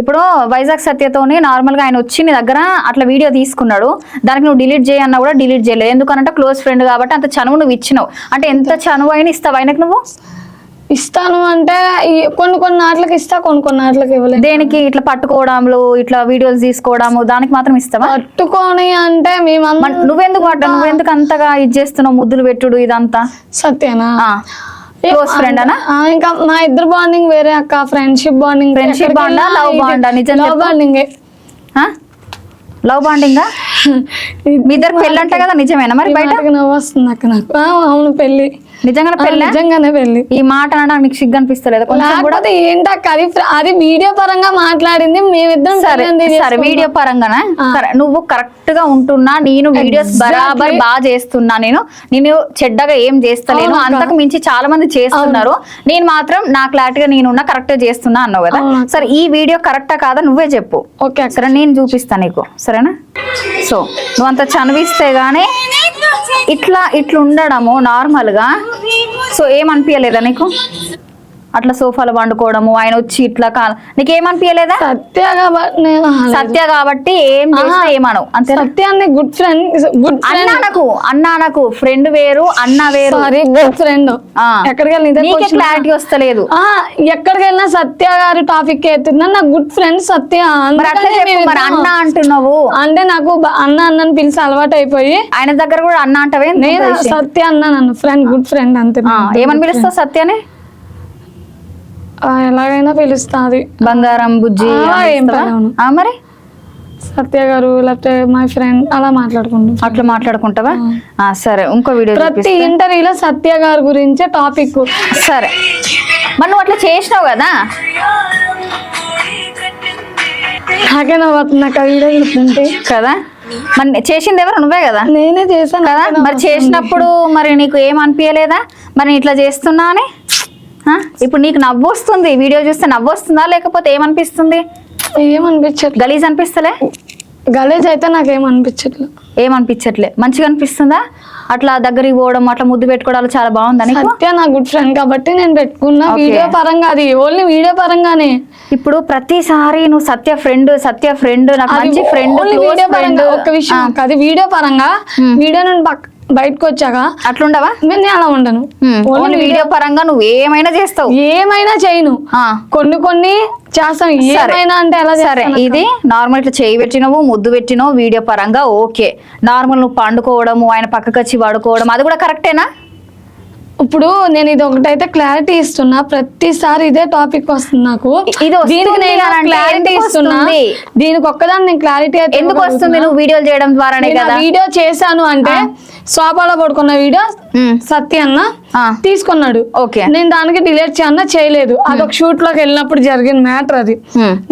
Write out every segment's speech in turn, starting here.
ఇప్పుడు వైజాగ్ సత్యతోని నార్మల్ గా ఆయన వచ్చి నీ దగ్గర అట్లా వీడియో తీసుకున్నాడు, దానికి నువ్వు డిలీట్ చేయన్నా కూడా డిలీట్ చేయలేదు. ఎందుకనంటే క్లోజ్ ఫ్రెండ్ కాబట్టి అంత చనువు నువ్వు ఇచ్చినావు. అంటే ఎంత చనువు అయినా ఇస్తావు ఆయనకు నువ్వు? ఇస్తాను అంటే కొన్ని నాట్లకి ఇస్తా, కొన్ని నాట్లకి ఇవ్వలేదు. దేనికి? ఇట్లా పట్టుకోవడంలో, ఇట్లా వీడియోస్ తీసుకోవడము, దానికి మాత్రం ఇస్తావా? పట్టుకొని అంటే నువ్వెందుకు అంతగా ఇది చేస్తున్నావు, ముద్దులు పెట్టుడు ఇదంతా? సత్యనా క్లోజ్ ఫ్రెండ్ అనా? ఇంకా మా ఇద్దరు బాండింగ్ వేరే అక్క, ఫ్రెండ్షిప్ బాండింగ్. ఫ్రెండ్షిప్ బాండా, లవ్ బాండా? నిజం లవ్ బాండింగే. లవ్ బాండింగా? మీ ఇద్దరు పెళ్ళి అంట కదా, నిజమేనా? మరి బయట నవ్వు వస్తుంది అక్క నాకు. అవును, పెళ్లి. నిజంగానే పెళ్లి. ఈ మాట అనడానికి నీకు సిగ్గు అనిపిస్తలేదు కొంచెం కూడా? ఏంటక్క అది వీడియో పరంగా మాట్లాడింది, మేమిద్దరం. సరే వీడియో పరంగానే. సరే, నువ్వు కరెక్ట్ గా ఉంటున్నా, నేను వీడియోస్ బరాబర్ బాగా చేస్తున్నా, నేను చెడ్డగా ఏం చేస్తలేను, అంతకు మించి చాలా మంది చేస్తున్నారు, నేను మాత్రం నా క్లారిటీగా నేనున్నా కరెక్ట్ గా చేస్తున్నా అన్నావు కదా. సరే, ఈ వీడియో కరెక్టా కాదా నువ్వే చెప్పు. ఓకే సరే, నేను చూపిస్తా నీకు, సరేనా? సో నువ్వు అంత చనివిస్తే గానీ ఇట్లా ఉండడము నార్మల్ గా, సో ఏమనిపించలేదా నీకు? అట్లా సోఫాలో వండుకోవడము, ఆయన వచ్చి ఇట్లా నీకేమనిపించలేదా? సత్య కాబట్టి ఏం చేసినా ఏమనవు అంతే. సత్యాన్ని గుడ్ ఫ్రెండ్, అన్నానకు ఫ్రెండ్ వేరు, అన్న వేరు. Good friend. ఎక్కడికి వెళ్ళినా క్లారిటీ వస్తలేదు. ఎక్కడికి వెళ్ళినా సత్య గారి టాపిక్ ఎత్తున్నా, నాకు గుడ్ ఫ్రెండ్ సత్య. అన్న అంటున్నావు అంటే నాకు అన్నని పిలిచి అలవాటు అయిపోయి, ఆయన దగ్గర కూడా అన్న అంటవే? నేను సత్య అన్నా, నన్ను ఫ్రెండ్, గుడ్ ఫ్రెండ్ అంతే. ఏమని పిలుస్తావు సత్యని? ఎలాగైనా పిలుస్తుంది. బంగారం, బుజ్జి. మరి సత్య గారు లేకపోతే మై ఫ్రెండ్ అలా అట్లా మాట్లాడుకుంటావా? సరే, ఇంకో వీడియో. ప్రతి ఇంటర్వ్యూలో సత్య గారి గురించే టాపిక్. సరే, మరి నువ్వు అట్లా చేసినావు కదా, నాకేనా నాకు వీడియో గుర్తుంటే కదా. మరి చేసింది ఎవరు? నువ్వే కదా. నేనే చేశాను కదా. మరి చేసినప్పుడు మరి నీకు ఏమనిపించలేదా మరి ఇట్లా చేస్తున్నా అని? ఇప్పుడు నీకు నవ్వు వస్తుంది, వీడియో చూస్తే నవ్వు వస్తుందా, లేకపోతే ఏమనిపిస్తుంది? ఏమనిపించట్లేదు. గలీజ్ అనిపిస్తలే? గలీజ్ అయితే ఏమనిపించట్లే. మంచిగా అనిపిస్తుందా? అట్లా దగ్గరికి పోవడం, అట్లా ముద్దు పెట్టుకోవడాలు చాలా బాగుందని. సత్య నా గుడ్ ఫ్రెండ్ కాబట్టి నేను పెట్టుకున్నా. వీడియో పరంగా, అది ఓన్లీ వీడియో పరంగానే. ఇప్పుడు ప్రతిసారి నువ్వు సత్య ఫ్రెండ్ నాకు మంచి ఫ్రెండ్, వీడియో పరంగా ఒక విషయం, అది వీడియో పరంగా. వీడియో నుండి బయటకు వచ్చాక అట్లుండవా? నేను అలా ఉండను. వీడియో పరంగా నువ్వు ఏమైనా చేస్తావు? ఏమైనా చేయను, కొన్ని చేస్తాను. ఏమైనా అంటే ఎలా? సరే, ఇది నార్మల్ ఇట్లా చేయి పెట్టినవు, ముద్దు పెట్టినవు, వీడియో పరంగా ఓకే. నార్మల్ నువ్వు పండుకోవడము, ఆయన పక్కకు వచ్చి పడుకోవడం, అది కూడా కరెక్టేనా? ఇప్పుడు నేను ఇది ఒకటైతే క్లారిటీ ఇస్తున్నా, ప్రతిసారి ఇదే టాపిక్ వస్తుంది నాకు. దీనికి నేను క్లారిటీ ఇస్తున్నా, దీనికి ఒక్కదాన్ని నేను క్లారిటీ అయితే ఎందుకు వస్తుంది? నువ్వు వీడియోలు చేయడం ద్వారానే కదా. వీడియో చేశాను అంటే సోఫాలో పడుకున్న వీడియో సత్య అన్న తీసుకున్నాడు. ఓకే, నేను దానికి డిలీట్ చేయలేదు. అదొక షూట్ లోకి వెళ్ళినప్పుడు జరిగిన మ్యాటర్ అది.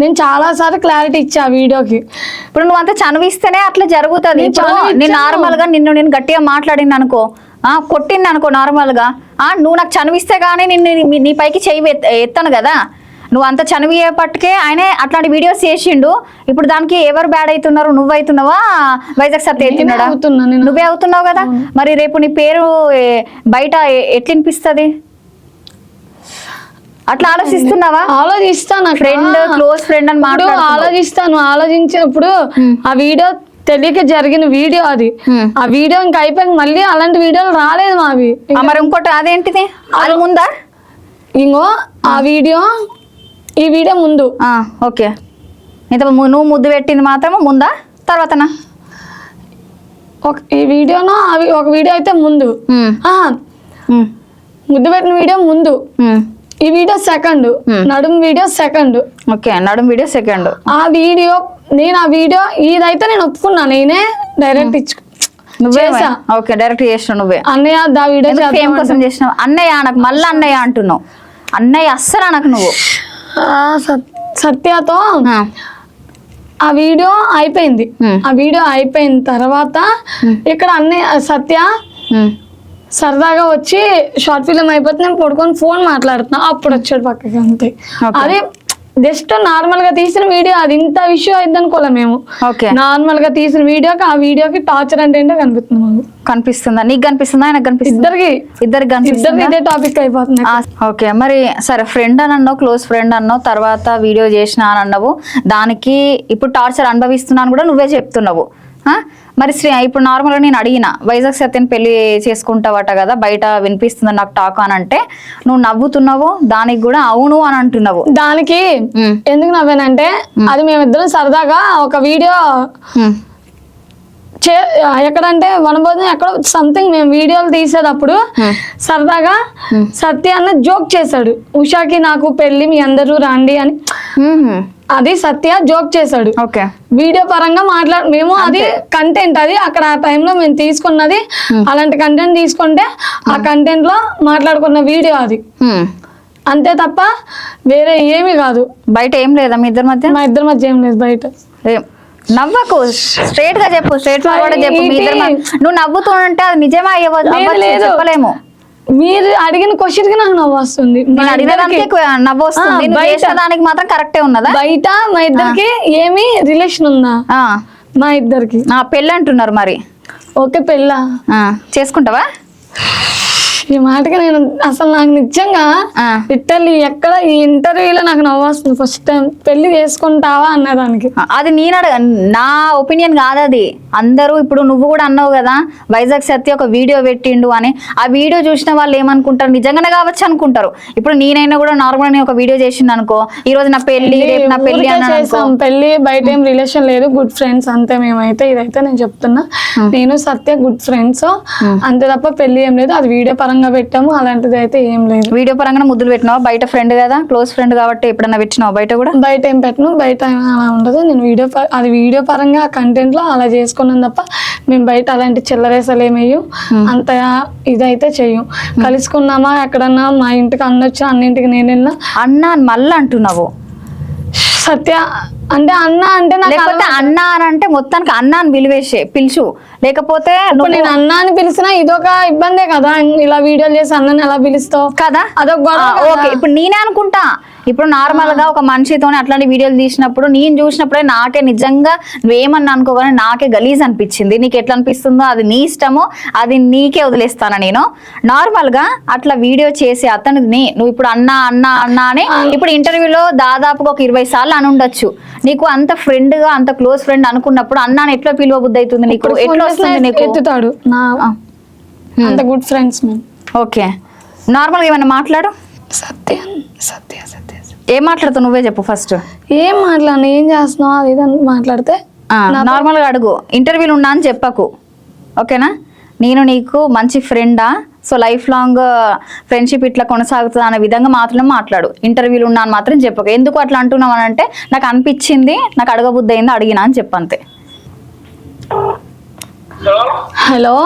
నేను చాలా సార్లు క్లారిటీ ఇచ్చా ఆ వీడియోకి. ఇప్పుడు నువ్వు అంత చనువిస్తేనే అట్లా జరుగుతుంది. నేను నార్మల్ గా నేను గట్టిగా మాట్లాడింది అనుకో, కొట్టింది అనుకో నార్మల్ గా, నువ్వు నాకు చనివిస్తే గానీ నీ పైకి చెయ్యి ఎత్తాను కదా. నువ్వు అంత చనివియే పట్టుకే ఆయన అట్లాంటి వీడియోస్ చేసిండు. ఇప్పుడు దానికి ఎవరు బ్యాడ్ అవుతున్నారు? నువ్వు అవుతున్నావా, వైజాగ్ సత్య అవుతున్నాడా? నువ్వే అవుతున్నావు కదా. మరి రేపు నీ పేరు బయట ఎట్లా వినిపిస్తుంది? అట్లా ఆలోచిస్తున్నావా? ఆలోచిస్తాను. ఫ్రెండ్, క్లోజ్ ఫ్రెండ్ అని ఆలోచిస్తాను. ఆలోచించినప్పుడు ఆ వీడియో తెలియక జరిగిన వీడియో అది. ఆ వీడియో ఇంకా అయిపోయింది, మళ్ళీ అలాంటి వీడియోలు రాలేదు మావి. మరి ఇంకోటి అదేంటిది? అది ముందా? ఇంకో ఆ వీడియో, ఈ వీడియో ముందు. ఓకే, నువ్వు ముద్దు పెట్టింది మాత్రం ముందా తర్వాతనా? ఈ వీడియోనో ఒక వీడియో అయితే ముందు, ముద్దు పెట్టిన వీడియో ముందు, ఈ వీడియో సెకండ్, నడుము వీడియో సెకండ్. ఓకే, నడుము వీడియో సెకండ్. ఆ వీడియో ఇదైతే నేను ఒప్పుకున్నా, నేనే డైరెక్ట్ ఓకే, డైరెక్ట్ చేసినావు నువ్వే. అన్నయ్య దా వీడియో ఫేమ్ కోసం చేసినావు. అన్నయ్య నాకు మళ్ళీ అన్నయ్య అంటున్నావు. అన్నయ్య అస్సలు నాకు నువ్వు. సత్యతో ఆ వీడియో అయిపోయింది. ఆ వీడియో అయిపోయిన తర్వాత ఇక్కడ అన్నయ్య సత్య సరదాగా వచ్చి షార్ట్ ఫిల్మ్ అయిపోతే నేను పడుకొని ఫోన్ మాట్లాడుతున్నా, అప్పుడు వచ్చాడు పక్కకి. అంతే. అది జస్ట్ నార్మల్ గా తీసిన వీడియో అది ఇంత ఇష్యూ అయింది అనుకోలే మేము. ఓకే నార్మల్ గా తీసిన వీడియోకి ఆ వీడియోకి టార్చర్ అంటే ఏంటో కనిపిస్తుంది మాకు. కనిపిస్తుందా? నీకు కనిపిస్తుందా, ఆయనకు కనిపిస్తుందా? ఇద్దరికి ఇద్దరికి ఇదే టాపిక్ అయిపోతుంది. ఓకే, మరి సరే ఫ్రెండ్ అని అన్నావు, క్లోజ్ ఫ్రెండ్ అన్నావు, తర్వాత వీడియో చేసిన అని అన్నావు, దానికి ఇప్పుడు టార్చర్ అనుభవిస్తున్నాను కూడా నువ్వే చెప్తున్నావు. మరి ఇప్పుడు నార్మల్గా నేను అడిగిన వైజాగ్ సత్యని పెళ్లి చేసుకుంటావట కదా, బయట వినిపిస్తుంది నాకు టాక్ అని అంటే నువ్వు నవ్వుతున్నావు, దానికి కూడా అవును అని అంటున్నావు. దానికి ఎందుకు నవ్వానంటే అది మేమిద్దరం సరదాగా ఒక వీడియో ఎక్కడంటే వనబోధం ఎక్కడ సంథింగ్ మేము వీడియోలు తీసేటప్పుడు సరదాగా సత్య అన్న జోక్ చేశాడు, ఉషాకి నాకు పెళ్లి మీ అందరూ రండి అని. అది సత్య జోక్ చేశాడు. ఓకే, వీడియో పరంగా మేము అది కంటెంట్, అది అక్కడ ఆ టైంలో మేము తీసుకున్నది అలాంటి కంటెంట్ తీసుకుంటే ఆ కంటెంట్ లో మాట్లాడుకున్న వీడియో అది, అంతే తప్ప వేరే ఏమీ కాదు. బయట ఏం లేదా మీ ఇద్దరి మధ్య? మా ఇద్దరి మధ్య ఏం లేదు బయట. నవ్వకు, స్ట్రైట్ గా చెప్పు, స్ట్రైట్ ఫార్వర్డ్ చెప్పు. మీ ఇద్దరు నువ్వు నవ్వుతూ ఉంటే అది నిజమే అయ్యవచ్చు, చెప్పలేము. మీరు అడిగిన క్వశ్చన్ కి నాకు నవ్వు వస్తుంది, నవ్వు వస్తుంది, దానికి మాత్రం కరెక్టే ఉన్నదా? బయట మా ఇద్దరికి ఏమి రిలేషన్ ఉందా? మా ఇద్దరికి పెళ్ళి అంటున్నారు, మరి ఓకే పెళ్ళా చేసుకుంటావా? ఈ మాటకి నేను అసలు నాకు నిజంగా లిటరల్లీ ఎక్కడ ఈ ఇంటర్వ్యూలో నాకు నవ్వు వస్తుంది. ఫస్ట్ టైం పెళ్లి చేసుకుంటావా అన్నదానికి. అది నా ఒపీనియన్ కాదు, అది అందరూ ఇప్పుడు నువ్వు కూడా అన్నావు కదా వైజాగ్ సత్య ఒక వీడియో పెట్టిండు అని. ఆ వీడియో చూసిన వాళ్ళు ఏమనుకుంటారు, నిజంగానే కావచ్చు అనుకుంటారు. ఇప్పుడు నేనైనా కూడా నార్మల్ ఒక వీడియో చేసింది అనుకో, ఈ రోజు నా పెళ్లి రేపు నా పెళ్లి చేసాం, పెళ్లి బయట ఏం రిలేషన్ లేదు, గుడ్ ఫ్రెండ్స్ అంతే మేమైతే. ఇదైతే నేను చెప్తున్నా, నేను సత్య గుడ్ ఫ్రెండ్స్ అంతే తప్ప పెళ్లి ఏం లేదు. అది వీడియో పరంగా పెట్టాము, అలాంటిది అయితే ఏం లేదు. వీడియో పరంగా ముద్దులు పెట్టినావా? బయట ఫ్రెండ్ కదా, క్లోజ్ ఫ్రెండ్ కాబట్టి ఎప్పుడన్నా పెట్టినావా? బయట కూడా బయట ఏం పెట్టను, బయట అలా ఉండదు. నేను వీడియో పరంగా కంటెంట్ లో అలా చేసుకున్నాను తప్ప మేము బయట అలాంటి చిల్లరేసలు ఏమయ్యు అంత ఇదైతే చెయ్యం. కలుసుకున్నామా ఎక్కడన్నా, మా ఇంటికి అన్నొచ్చా, అన్నింటికి నేను వెళ్ళినా. అన్నా మళ్ళీ అంటున్నావు సత్య అంటే అన్న అంటే లేకపోతే అన్న అని అంటే మొత్తానికి అన్న అని పిలుచు, లేకపోతే నేను అన్న అని పిలిచినా ఇదొక ఇబ్బందే కదా. ఇలా వీడియోలు చేసి అన్నని ఎలా పిలుస్తావు కదా, అదొక గొడవ. ఓకే, ఇప్పుడు నేనే అనుకుంటా, ఇప్పుడు నార్మల్ గా ఒక మనిషితోనే అట్లాంటి వీడియోలు తీసినప్పుడు నేను చూసినప్పుడే నాకే నిజంగా నువ్వేమన్నా అనుకోగానే నాకే గలీజ్ అనిపించింది. నీకు ఎట్లా అనిపిస్తుందో అది నీ ఇష్టమో, అది నీకే వదిలేస్తాను నేను. నార్మల్ గా అట్లా వీడియో చేసి అతనిని నువ్వు ఇప్పుడు అన్నా అన్నా అన్నా అని ఇప్పుడు ఇంటర్వ్యూలో దాదాపుగా ఒక 20 సార్లు అని ఉండొచ్చు. నీకు అంత ఫ్రెండ్ గా అంత క్లోజ్ ఫ్రెండ్ అనుకున్నప్పుడు అన్నాను ఎట్లా పిలువ బుద్ధి అవుతుంది నీకు? ఎట్లా వస్తుంది నీకు? ఎత్తుతాడు అంత గుడ్ ఫ్రెండ్స్. ఓకే, నార్మల్ గా ఏమైనా మాట్లాడు. సత్య సత్య సత్య ఏం మాట్లాడుతావు నువ్వే చెప్పు ఫస్ట్. ఏం మాట్లాడు, ఏం చేస్తున్నావు అది ఇది మాట్లాడితే నార్మల్ గా అడుగు. ఇంటర్వ్యూలు ఉన్నా అని చెప్పకు, ఓకేనా? నేను నీకు మంచి ఫ్రెండా, సో లైఫ్ లాంగ్ ఫ్రెండ్షిప్ ఇట్లా కొనసాగుతుంది అనే విధంగా మాత్రమే మాట్లాడు. ఇంటర్వ్యూలు ఉన్నా అని మాత్రం చెప్పకు. ఎందుకు అట్లా అంటున్నావు అని అంటే నాకు అనిపించింది, నాకు అడగబుద్ధి అయింది, అడిగినా అని చెప్పంతే. హలో,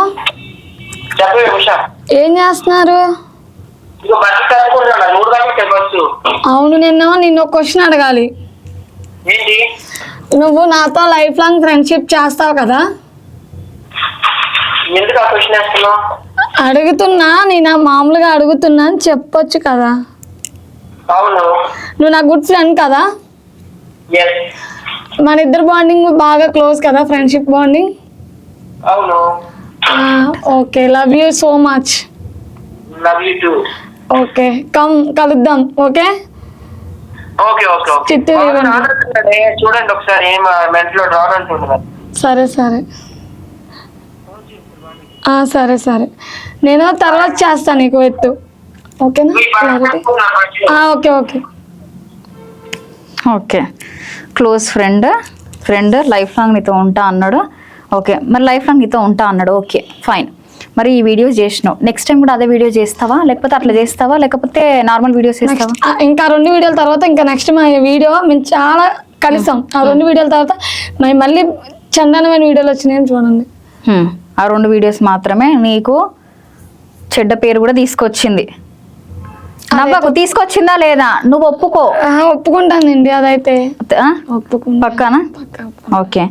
ఏం చేస్తున్నారు? అవును, నిన్న ఒక క్వశ్చన్ అడగాలి. నువ్వు నాతో లైఫ్ లాంగ్ ఫ్రెండ్షిప్ చేస్తావు కదా? అడుగుతున్నా, నేను మామూలుగా అడుగుతున్నా అని చెప్పొచ్చు కదా. నువ్వు నా గుడ్ ఫ్రెండ్ కదా, మన ఇద్దరు బాండింగ్ బాగా క్లోజ్ కదా, friendship bonding. Okay, love you so much. Okay, కలుద్దాం. ఓకే చిత్తూరు చూడండి ఒకసారి. సరే సరే సరే సరే, నేను తర్వాత చేస్తాను నీకు ఎత్తు. ఓకేనా? Okay okay okay, close friend life long నీతో ఉంటా అన్నాడు. ఓకే, మరి లైఫ్ లాంగ్ నీతో ఉంటా అన్నాడు. ఓకే ఫైన్, మరి ఈ వీడియో చేసినావు, నెక్స్ట్ టైం కూడా అదే వీడియో చేస్తావా, లేకపోతే అట్లా చేస్తావా, లేకపోతే నార్మల్ వీడియోస్ చేస్తావా? ఇంకా 2 వీడియోల తర్వాత ఇంకా నెక్స్ట్ మా వీడియో మేము చాలా కలిసాం. ఆ 2 వీడియోల తర్వాత మళ్ళీ చందనమైన వీడియోలు వచ్చినాయని చూడండి. ఆ 2 వీడియోస్ మాత్రమే నీకు చెడ్డ పేరు కూడా తీసుకొచ్చింది. నవ్వకు, తీసుకొచ్చిందా లేదా నువ్వు ఒప్పుకో. ఒప్పుకుంటానండి, అదైతే పక్కానా? ఓకే.